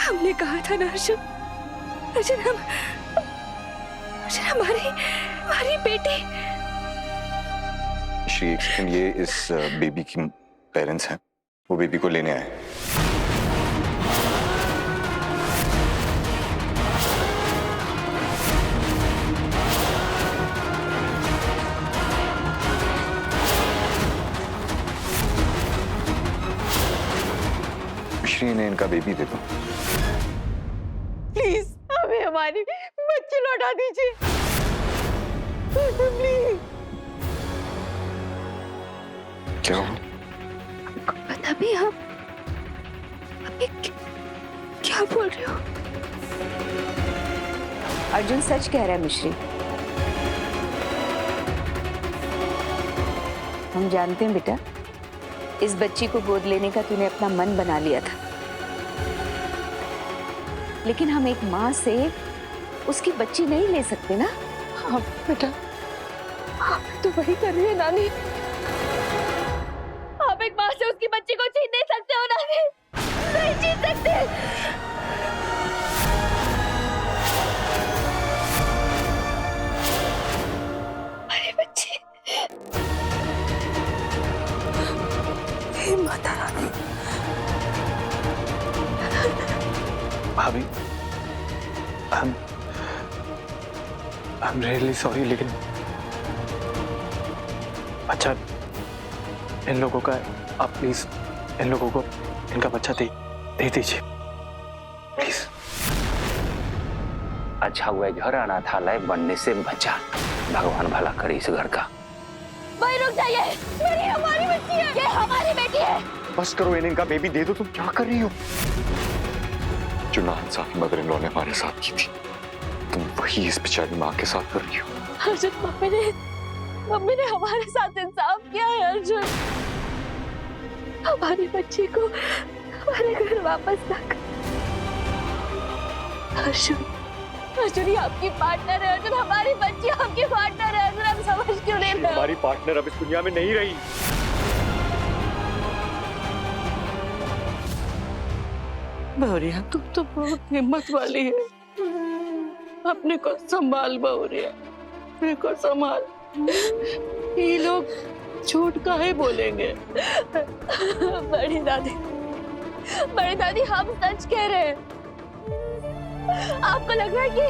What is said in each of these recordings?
हमने कहा था ना अर्जुन, अर्जुन हमारी हमारी बेटी। श्री, एक सेकंड, ये इस बेबी की पेरेंट्स हैं, वो बेबी को लेने आए। श्री, ने इनका बेबी दे दो। प्लीज हमें हमारी बच्ची लौटा दीजिए, प्लीज। क्या हुआ? पता भी आप अभी क्या बोल रहे हो? अर्जुन सच कह रहा है मिश्री। हम जानते हैं बेटा, इस बच्ची को गोद लेने का तूने अपना मन बना लिया था, लेकिन हम एक माँ से उसकी बच्ची नहीं ले सकते ना। हाँ बेटा, आप तो वही कर रही है नानी। आप एक माँ से उसकी बच्ची को छीन नहीं सकते हो नानी, नहीं छीन सकते। अरे बच्ची, हे माता रानी। भाभी, I'm really sorry, लेकिन अच्छा इन लोगों का, आप प्लीज इन लोगों को इनका बच्चा दे दीजिए प्लीज। अच्छा हुआ घर अनाथालय बनने से बचा, भगवान भला करे इस घर का। भाई रुक जाइए, मेरी हमारी बच्ची है, ये हमारी बेटी है। बस करो, इनका बेबी दे दो। तुम क्या कर रही हो? जो नाइंसाफी मदर इन लॉ ने हमारे साथ की थी, तुम वही इस बेचारी माँ के साथ कर रही हो। अर्जुन, मम्मी ने हमारे साथ इंसाफ किया है अर्जुन। हमारी बच्ची को हमारे घर वापस लाकर। अर्जुन ये आपकी पार्टनर है अर्जुन, हमारी बच्ची आपकी पार्टनर है अर्जुन, हम समझ क्यों नहीं रहे? हमारी पार्टनर अब इस दुनिया में नहीं रही। बहुरिया, तुम तो बहुत हिम्मत वाली है। अपने को संभाल बहुरिया, अपने को संभाल। ये लोग झूठ काहे बोलेंगे? बड़ी दादी हम सच कह रहे हैं। आपको लग रहा है कि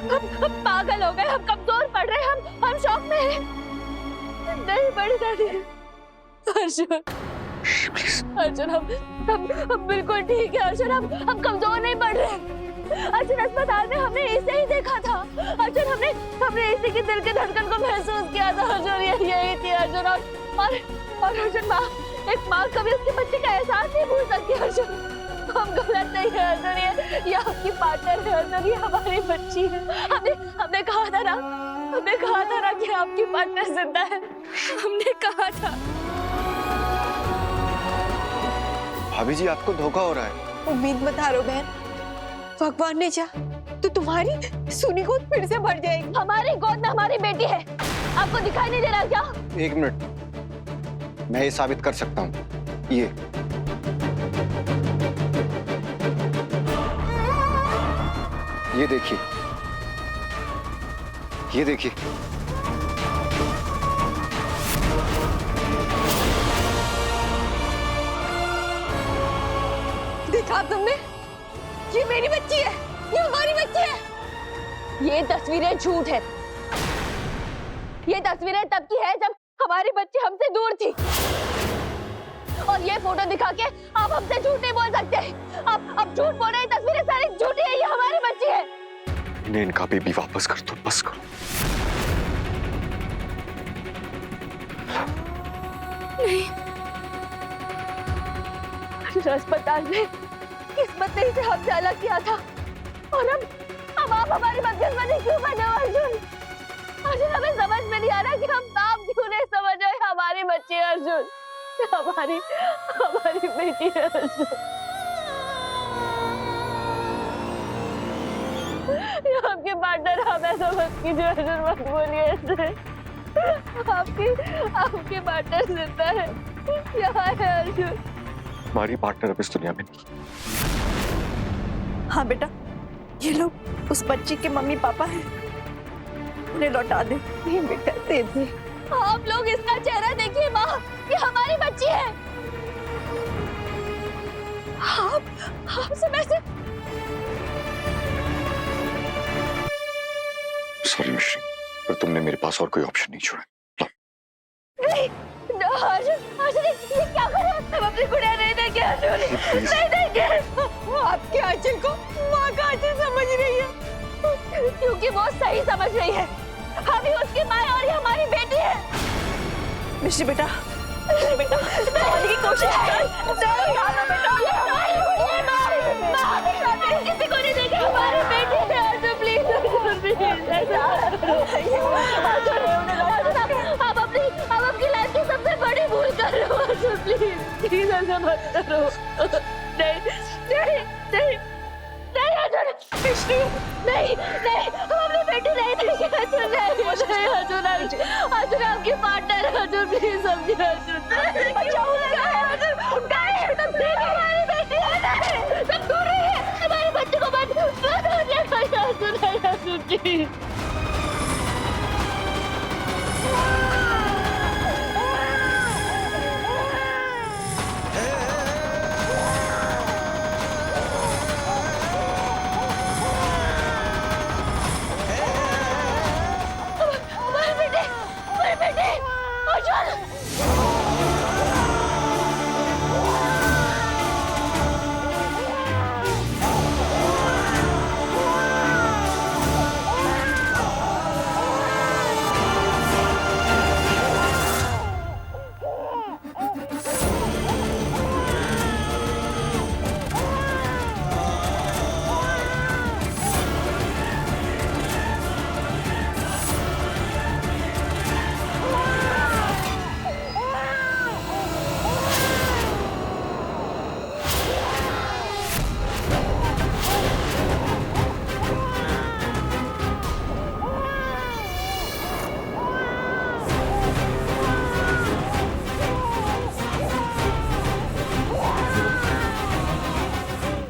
हम पागल हो गए, हम कमजोर पड़ रहे हैं, हम शौक में हैं। नहीं बड़ी दादी, अर्जुन हम बिल्कुल ठीक है अर्जुन, हम कमजोर नहीं पड़ रहे। अर्जुन अस्पताल में हमने इसे ही देखा था अर्जुन, हमने इसी की दिल की धड़कन को महसूस किया था अर्जुन, यही थी अर्जुन। और अर्जुन एक माँ कभी उसके बच्चे का एहसास नहीं भूल सकती अर्जुन। हम गलत नहीं है अर्जुन, ये आपकी पार्टनर है अर्जुन, ये हमारी बच्ची है। हमने कहा था ना कि आपकी पार्टनर जिंदा है, हमने कहा था। भाभी जी, आपको धोखा हो रहा है। उम्मीद मत हारो बहन, भगवान ने चाहा तो तुम्हारी सुनी गोद फिर से भर जाएगी। हमारी गोद में हमारी बेटी है, आपको दिखाई नहीं दे रहा क्या? एक मिनट, मैं ये साबित कर सकता हूँ। ये देखिए, ये देखिए। देखा तुमने? ये मेरी बच्ची है, ये हमारी बच्ची है। ये तस्वीरें झूठ है, ये तस्वीरें तब की है जब हमारी बच्ची हमसे दूर थी, और ये फोटो दिखा के आप हमसे झूठ नहीं बोल सकते। आप झूठ बोल रहे हैं, तस्वीरें सारी झूठी है, ये हमारी बच्ची है। इन्हें इनका बेबी वापस कर दो, बस करो। नहीं, अस्पताल में किस्मत ने इसे हमसे अलग किया था, और अब आप हमारी बदकिस्मती क्यों बने हो अर्जुन? अर्जुन हमें समझ में नहीं आ रहा कि हम काम क्यों नहीं समझ रहे। हमारी बच्ची है अर्जुन, हमारी बेटी है अर्जुन। आपके पार्टनर हम ऐसा मत कीजिए अर्जुन, मत बोलिए ऐसे। आपके पार्टनर जिंदा है, यहाँ है अर्जुन। हमारी पार्टनर अब इस दुनिया में नहीं। हाँ बेटा, ये लोग उस बच्ची के मम्मी पापा हैं, उन्हें लौटा दे। नहीं बेटा, दे दे। आप लोग इसका चेहरा देखिए माँ, ये हमारी बच्ची है। आप सब ऐसे। सॉरी मिश्री, पर तुमने मेरे पास और कोई ऑप्शन नहीं छोड़ा। नहीं, अर्जुन, ये क्या कर रहे हो? हम अपनी गुड़िया नहीं देंगे अर्जुन, नहीं देंगे। आपके आंचल को माँ का आंचल समझ रही है, क्योंकि वो सही समझ रही है। हम ही उसकी माँ है और ये हमारी बेटी है। मिश्री बेटा, बेटा समझने की कोशिश कर। किसी को नहीं देंगे, हमारी बेटी है अर्जुन, प्लीज आप अपनी लाइफ की सबसे बड़ी भूल कर रहे हो अर्जुन, प्लीज ऐसा मत करो। नहीं अर्जुन, विष्णु, नहीं हम अपनी बेटी नहीं देंगे अर्जुन, नहीं अर्जुन आपकी पार्टनर है अर्जुन, प्लीज समझिए अर्जुन। हमारी बेटी है, सब दूर रहिए, हमारे बच्चे को मत अर्जुन, प्लीज।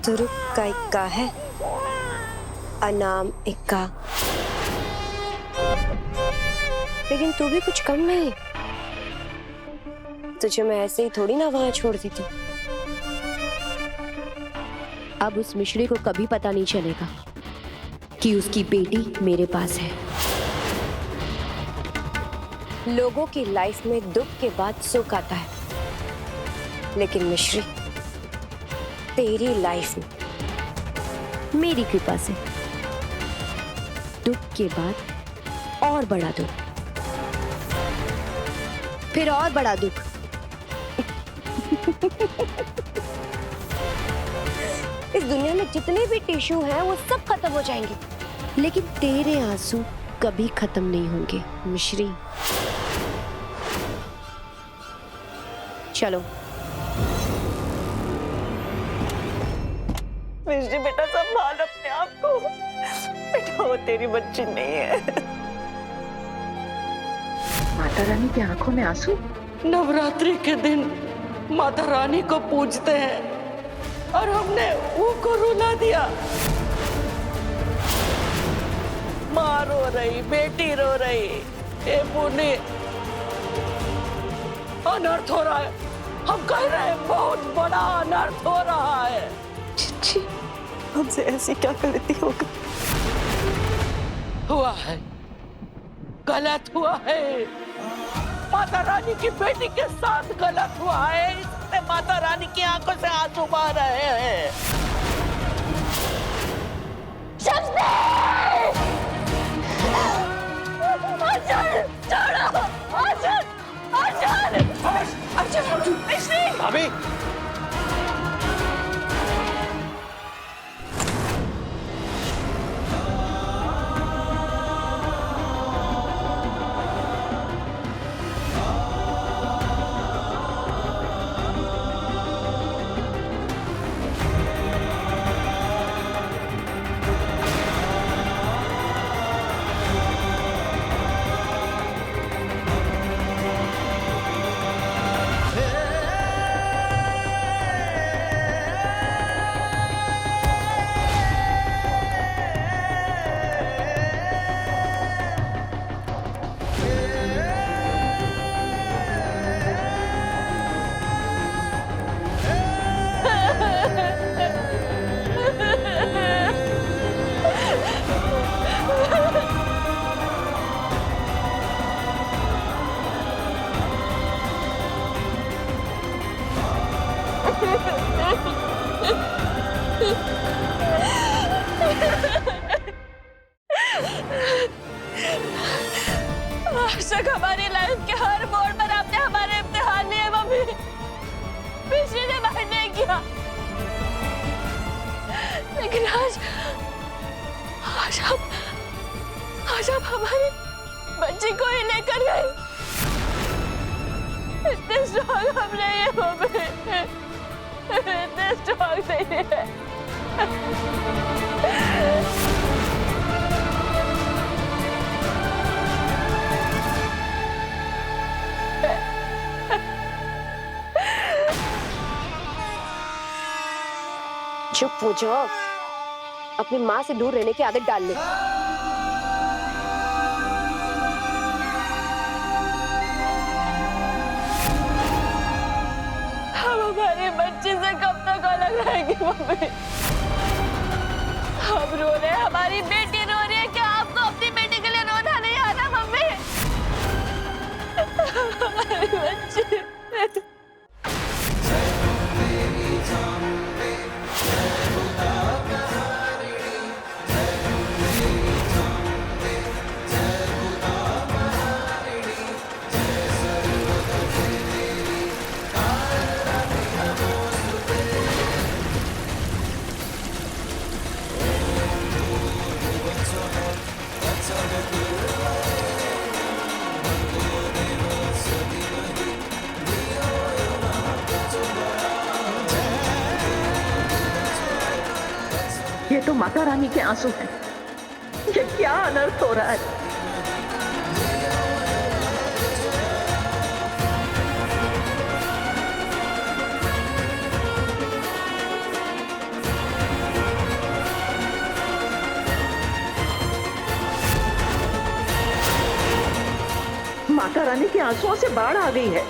तुरुक का इक्का है, अनाम इक्का। लेकिन तू भी कुछ कम नहीं, तुझे मैं ऐसे ही थोड़ी ना वहां छोड़ देती। अब उस मिश्री को कभी पता नहीं चलेगा कि उसकी बेटी मेरे पास है। लोगों की लाइफ में दुख के बाद सुख आता है, लेकिन मिश्री तेरी लाइफ में मेरी कृपा से दुख के बाद और बड़ा दुख, फिर और बड़ा दुख। इस दुनिया में जितने भी टिश्यू हैं वो सब खत्म हो जाएंगे, लेकिन तेरे आंसू कभी खत्म नहीं होंगे मिश्री। चलो मिश्री बेटा, संभाल अपने आप को बेटा, वो तेरी बच्ची नहीं है। माता रानी की आंखों में आंसू। नवरात्रि के दिन माता रानी को पूजते हैं और हमने वो को रुला दिया। माँ रो रही, बेटी रो रही, ये पुण्य अनर्थ हो रहा है। हम कह रहे हैं बहुत बड़ा अनर्थ हो रहा है। चिच्ची, हमसे ऐसी क्या गलती हो गई? हुआ है, गलत हुआ है। माता रानी की बेटी के साथ गलत हुआ है, इसलिए माता रानी की आंखों से आंसू बह रहे हैं। भाभी, आज आप हमारी बच्ची को ही लेकर गए। इतने स्ट्रॉन्ग हम नहीं है मम्मी, इतने स्ट्रॉन्ग नहीं है। चुप हो जाओ, अपनी माँ से दूर रहने की आदत डाल ले। हम हमारी बच्ची से कब तक अलग रहेंगे मम्मी? हम रो रहे हैं, हमारी बेटी रो रही है। क्या आपको अपनी बेटी के लिए रोना नहीं आता मम्मी? हमारी बच्ची। ये तो माता रानी के आंसू हैं। ये क्या अनर्थ हो रहा है? माता रानी के आंसुओं से बाढ़ आ गई है।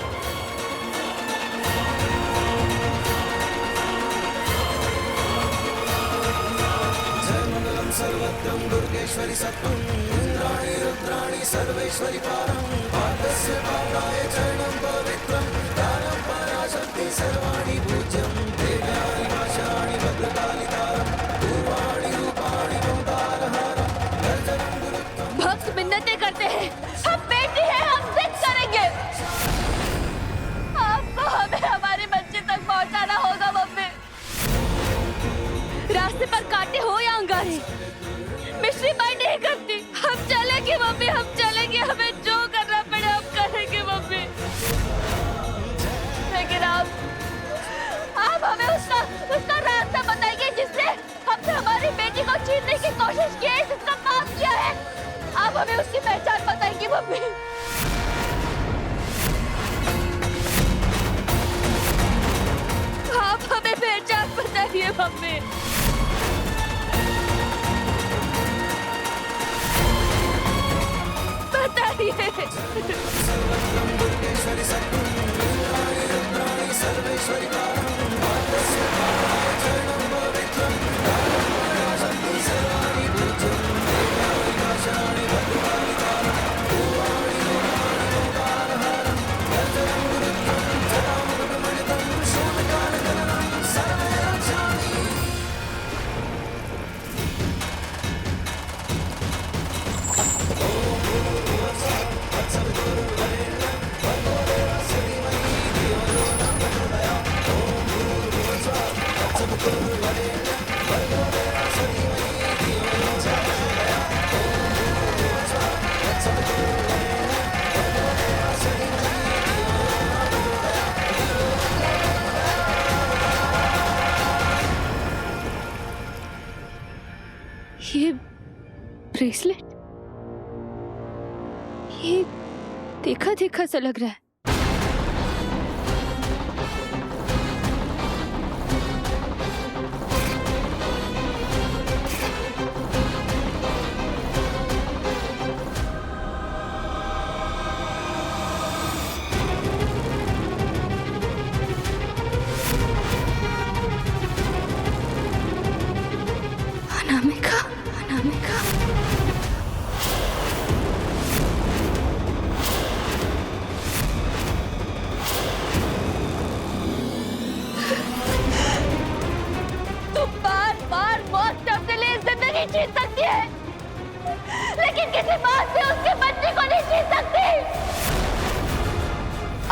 सर्वत्रं दुर्गेश्वरी सत्त्वं इंद्राणी रुद्राणी सर्वेश्वरी पारं पादस्य पादाय चरणं पवित्रं दानं पराशक्ति सर्वाणि पूज्यं देव्यानि भाषाणि भद्रकाली तारं पूर्वाणि रूपाणि ममतारहारं गर्जनं गुरुत्वं। भक्त मिन्नतें करते हैं, हम बेटी हैं, हम जिद करेंगे। आपको हमें हमारी बच्ची तक पहुंचाना होगा मम्मी। रास्ते पर कांटे हो या अंगारे, मिश्री बाई नहीं करती। हम चलेंगे मम्मी, हम चलेंगे। हमें जो करना पड़े हम करेंगे मम्मी। लेकिन आप हमें उसका रास्ता बताइए जिसने हमसे हमारी बेटी को छीनने की कोशिश की है, जिसका पाप किया है। आप हमें उसकी पहचान बताएंगी मम्मी। आप हमें पहचान बताइए मम्मी। ये ब्रेसलेट, ये देखा देखा सा लग रहा है। अनामिका, अनामिका। जीत सकती है, लेकिन किसी बात से उसके बच्चे को नहीं जीत सकती।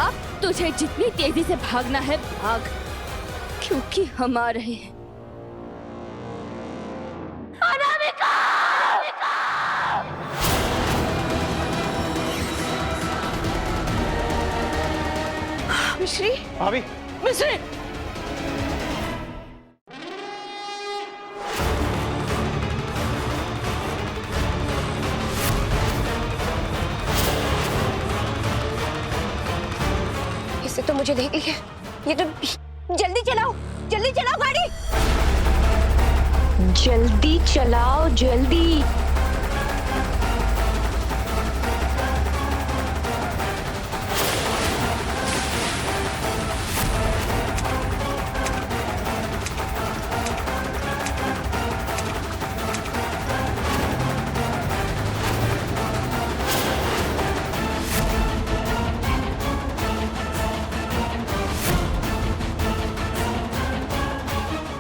अब तुझे जितनी तेजी से भागना है भाग, क्योंकि हम आ रहे हैं। मिश्री, भाभी मिश्री, इसे तो मुझे देख लिया। ये तो जल्दी चलाओ गाड़ी, जल्दी चलाओ जल्दी।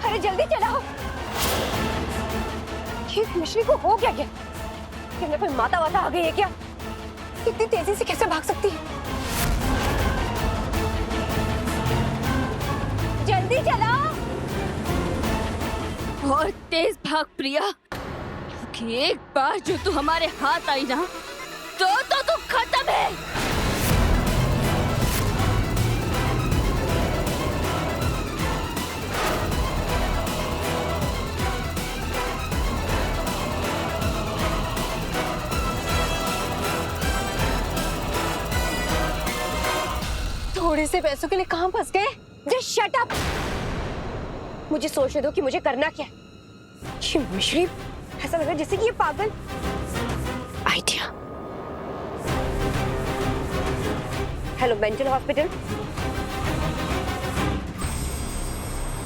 अरे जल्दी चलाओ। ये मिश्री को हो क्या क्या कोई माता वाता आ गई है क्या? इतनी तेजी से कैसे भाग सकती है? जल्दी चलाओ। और तेज भाग प्रिया, क्योंकि एक बार जो तू हमारे हाथ आई ना तो तू खत्म है। थोड़े से पैसों के लिए कहां फंस गए? Just shut up. मुझे सोचने दो कि मुझे करना क्या है। ये मिश्री ऐसा लग रहा है जैसे कि ये पागल। आइडिया। Hello mental hospital.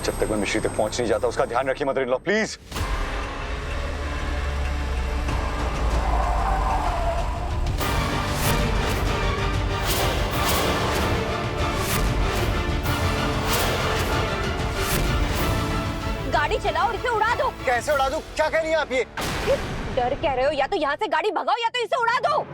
जब तक मैं मिश्री तक पहुंच नहीं जाता उसका ध्यान रखिए मदर इन लॉ, प्लीज। गाड़ी चलाओ और इसे उड़ा दो। कैसे उड़ा दूं? क्या कह रही हैं आप ये? डर कह रहे हो? या तो यहाँ से गाड़ी भगाओ या तो इसे उड़ा दो।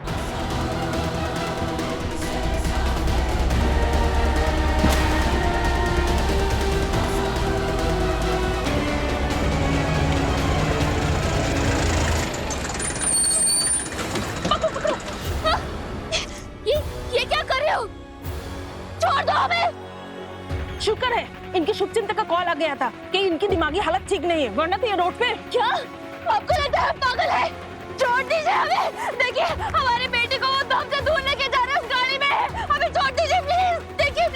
ये क्या कर रहे हो? छोड़ दो हमें। शुक्र है इनकी शुभचिंतक का कॉल आ गया था कि इनकी दिमागी हालत ठीक नहीं है, वरना तो ये रोड पे। क्या आपको लगता है हम पागल है? छोड़ दीजिए हमें। देखिए हमारे बेटे को वो दम से दूर लेके जा रहे हैं, उस गाड़ी में। हमें छोड़ दीजिए प्लीज। देखिए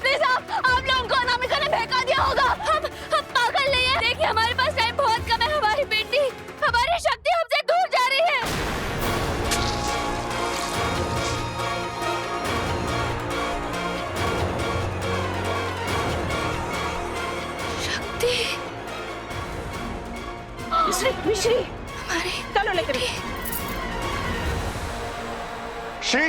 प्लीज आप लोगों को अनामिका ने बहका दिया होगा। हम पागल नहीं है। देखिए हमारे पास टाइम बहुत कम है। हमारी बेटी, हमारी शक्ति हमसे दूर जा रही है। मिश्री, चलो लेकर। श्री,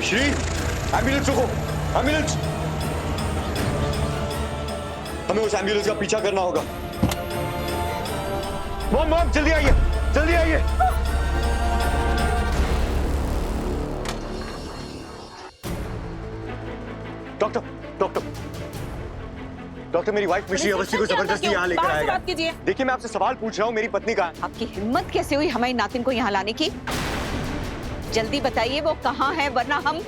श्री, एम्बुलेंस रुको, एम्बुलेंस। हमें उस एम्बुलेंस का पीछा करना होगा। मॉम जल्दी आइए, जल्दी आइए। डॉक्टर मेरी वाइफ मिश्री अवस्थी को जबरदस्ती यहाँ लेकर आया गया। देखिए मैं आपसे सवाल पूछ रहा हूँ, मेरी पत्नी कहाँ है? आपकी हिम्मत कैसे हुई हमारी नातिन को यहाँ लाने की? जल्दी बताइए वो कहाँ है, वरना हम।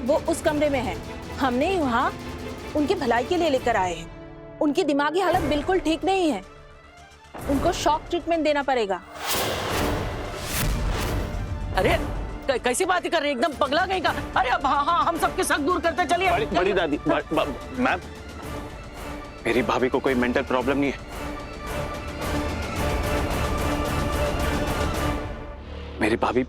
वो उस कमरे में है। हमने वहाँ उनकी भलाई के लिए लेकर आए हैं। उनकी दिमागी हालत बिल्कुल ठीक नहीं है, उनको शॉक ट्रीटमेंट देना पड़ेगा। अरे कैसी बातें कर रही है, एकदम पगला गई का। अरे अब हाँ हम सबके शक दूर करते चलिए। बड़ी दादी, मैम मेरी भाभी को कोई मेंटल प्रॉब्लम नहीं है। मेरी भाभी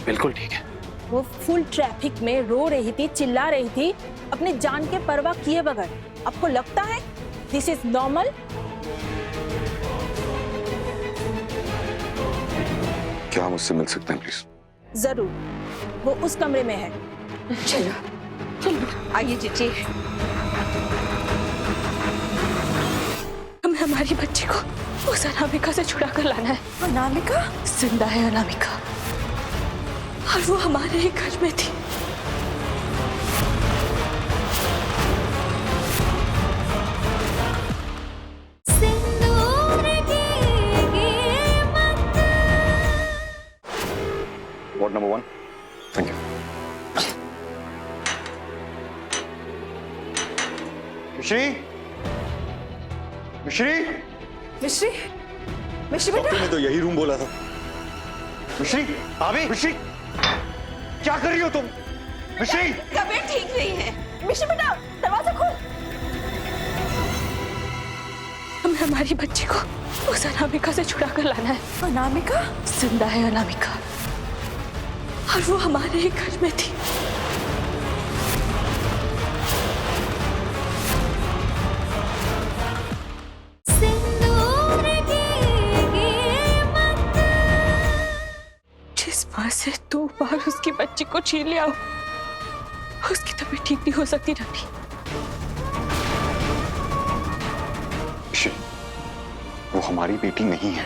बिल्कुल ठीक है। वो फुल ट्रैफिक में रो रही थी, चिल्ला रही थी, अपनी जान के परवाह किए बगैर। आपको लगता है दिस इज नॉर्मल? क्या हम उससे मिल सकते हैं प्लीज? जरूर, वो उस कमरे में है। चलो चलो आइए जीजी। हमें हमारी बच्ची को उस अनामिका से छुड़ा कर लाना है। अनामिका जिंदा है अनामिका, और वो हमारे ही घर में थी। सिंदूर की कीमत नंबर 1। Thank you. मिश्री, मिश्री, मिश्री, मिश्री बेटा, डॉक्टर ने तो यही रूम बोला था। मिश्री, भाभी, मिश्री, क्या कर रही हो तुम? मिश्री, तबीयत ठीक नहीं है। मिश्री बेटा, दरवाजा खोल। हमें हमारी बच्ची को उस अनामिका से छुड़ा कर लाना है। अनामिका? जिंदा है अनामिका, और वो हमारे ही घर में थी। जिस माँ से 2 बार उसकी बच्ची को छीन लिया, उसकी तबीयत ठीक नहीं हो सकती रानी। मिश्री, वो हमारी बेटी नहीं है।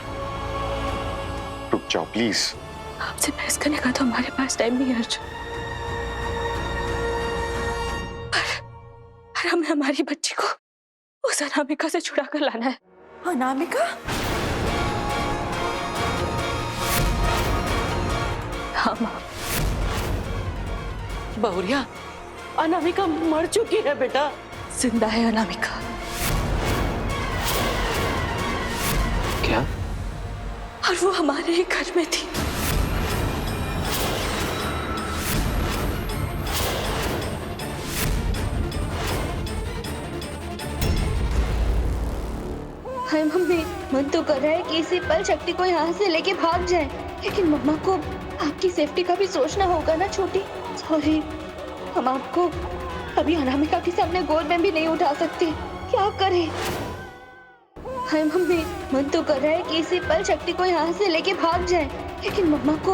रुक जाओ प्लीज। आपसे बहस करने का तो हमारे पास टाइम नहीं है अर्जुन। पर हमें हमारी बच्ची को उस अनामिका से छुड़ा कर लाना है। अनामिका? हाँ माँ। बहुरिया, अनामिका मर चुकी है बेटा। जिंदा है अनामिका। क्या? और वो हमारे ही घर में थी। हाय मम्मी, मन तो कर रहा है कि इसी पल शक्ति को यहाँ से लेके भाग जाए, लेकिन मम्मा को आपकी सेफ्टी का भी सोचना होगा ना छोटी। सॉरी, हम आपको अभी अनामिका के सामने गोद में भी नहीं उठा सकते। क्या करें? हाय मम्मी, मन तो कर रहा है कि इसी पल शक्ति को यहाँ से लेके भाग जाए, लेकिन मम्मा को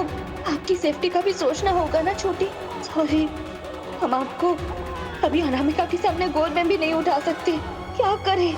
आपकी सेफ्टी का भी सोचना होगा ना छोटी। सॉरी, हम आपको अभी अनामिका के सामने गोद में भी नहीं उठा सकते। क्या करें?